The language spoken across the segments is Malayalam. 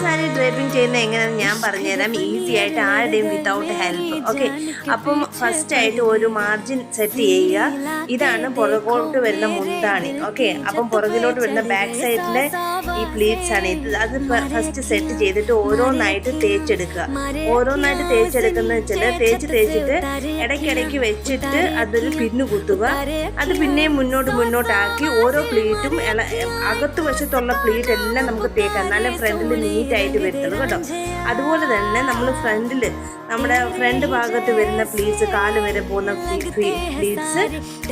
സാരി ഡ്രൈപ്പിംഗ് ചെയ്യുന്ന എങ്ങനെയാണെന്ന് ഞാൻ പറഞ്ഞുതരാം, ഈസി ആയിട്ട്, ആരുടെയും വിത്തൗട്ട് ഹെൽപ്പ്. ഓക്കെ, അപ്പം ഫസ്റ്റ് ആയിട്ട് ഒരു മാർജിൻ സെറ്റ് ചെയ്യുക. ഇതാണ് പുറകോട്ട് വരുന്ന മുന്താണി. ഓക്കെ, അപ്പം പുറകിലോട്ട് വരുന്ന ബാക്ക് സൈഡിലെ ഈ പ്ലീറ്റ്സ് ആണ് ഇത്. അത് ഫസ്റ്റ് സെറ്റ് ചെയ്തിട്ട് ഓരോന്നായിട്ട് തേച്ചെടുക്കുക. ഓരോന്നായിട്ട് തേച്ചെടുക്കുന്ന വെച്ചാൽ തേച്ചിട്ട് ഇടയ്ക്കിടയ്ക്ക് വെച്ചിട്ട് അതൊരു പിന്നു കുത്തുക. അത് പിന്നെയും മുന്നോട്ടാക്കി ഓരോ പ്ലീറ്റും അകത്ത് വശത്തുള്ള പ്ലീറ്റ് എല്ലാം നമുക്ക് തേക്കാം, നല്ല ഫ്രണ്ടിൽ നീറ്റായിട്ട് വരുത്തുള്ളൂ കേട്ടോ. അതുപോലെ തന്നെ നമ്മൾ നമ്മുടെ ഫ്രണ്ട് ഭാഗത്ത് വരുന്ന പ്ലീറ്റ്സ്, കാല് വരെ പോകുന്ന പ്ലീറ്റ്സ്,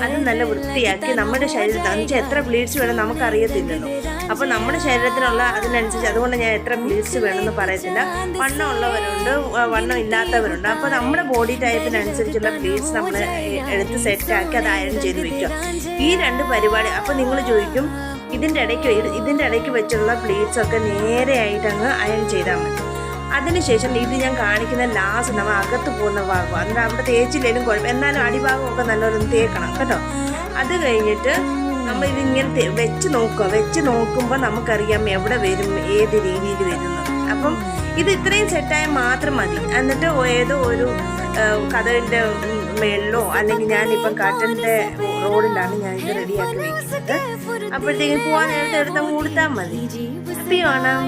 അത് നല്ല വൃത്തിയാക്കി നമ്മുടെ ശരീരത്തിൽ, എന്നുവെച്ചാൽ എത്ര പ്ലീറ്റ്സ് വേണം നമുക്കറിയത്തില്ലല്ലോ. അപ്പോൾ നമ്മുടെ ശരീരത്തിനുള്ള അതിനനുസരിച്ച്, അതുകൊണ്ട് ഞാൻ എത്ര പ്ലീറ്റ്സ് വേണമെന്ന് പറയത്തില്ല. വണ്ണം ഉള്ളവരുണ്ട്, വണ്ണം ഇല്ലാത്തവരുണ്ട്. അപ്പോൾ നമ്മുടെ ബോഡി ടൈപ്പിനനുസരിച്ചുള്ള പ്ലീറ്റ്സ് നമ്മൾ എടുത്ത് സെറ്റാക്കി അത് അയൺ ചെയ്ത് വെക്കുക. ഈ രണ്ട് പരിപാടി. അപ്പോൾ നിങ്ങൾ ചോദിക്കും, ഇതിൻ്റെ ഇടയ്ക്ക് വെച്ചുള്ള പ്ലീറ്റ്സ് ഒക്കെ നേരെയായിട്ട് അങ്ങ് അയൺ ചെയ്താൽ മതി. അതിനുശേഷം ഇത് ഞാൻ കാണിക്കുന്ന ലാസ്റ്റ് നമ്മൾ അകത്ത് പോകുന്ന ഭാഗം, അന്നേരം അവിടെ തേച്ചില്ലേലും കുഴപ്പം, എന്നാലും അടിഭാഗമൊക്കെ നല്ലോണം തേക്കണം കേട്ടോ. അത് കഴിഞ്ഞിട്ട് നമ്മൾ ഇതിങ്ങനെ വെച്ച് നോക്കുമ്പോൾ നമുക്കറിയാം എവിടെ വരും, ഏത് രീതിയിൽ വരുന്നു. അപ്പം ഇത് ഇത്രയും സെറ്റായാൽ മാത്രം മതി. എന്നിട്ട് ഏതോ ഒരു കഥവിൻ്റെ മേളിലോ, അല്ലെങ്കിൽ ഞാനിപ്പം കാറ്റൻ്റെ റോഡിലാണ് ഞാനിത് റെഡിയാക്കി വെക്കുന്നത്. അപ്പോഴത്തേക്കും പോകാൻ നേരത്തെ എടുത്താൽ കൊടുത്താൽ മതി. ഹാപ്പി ഓണം.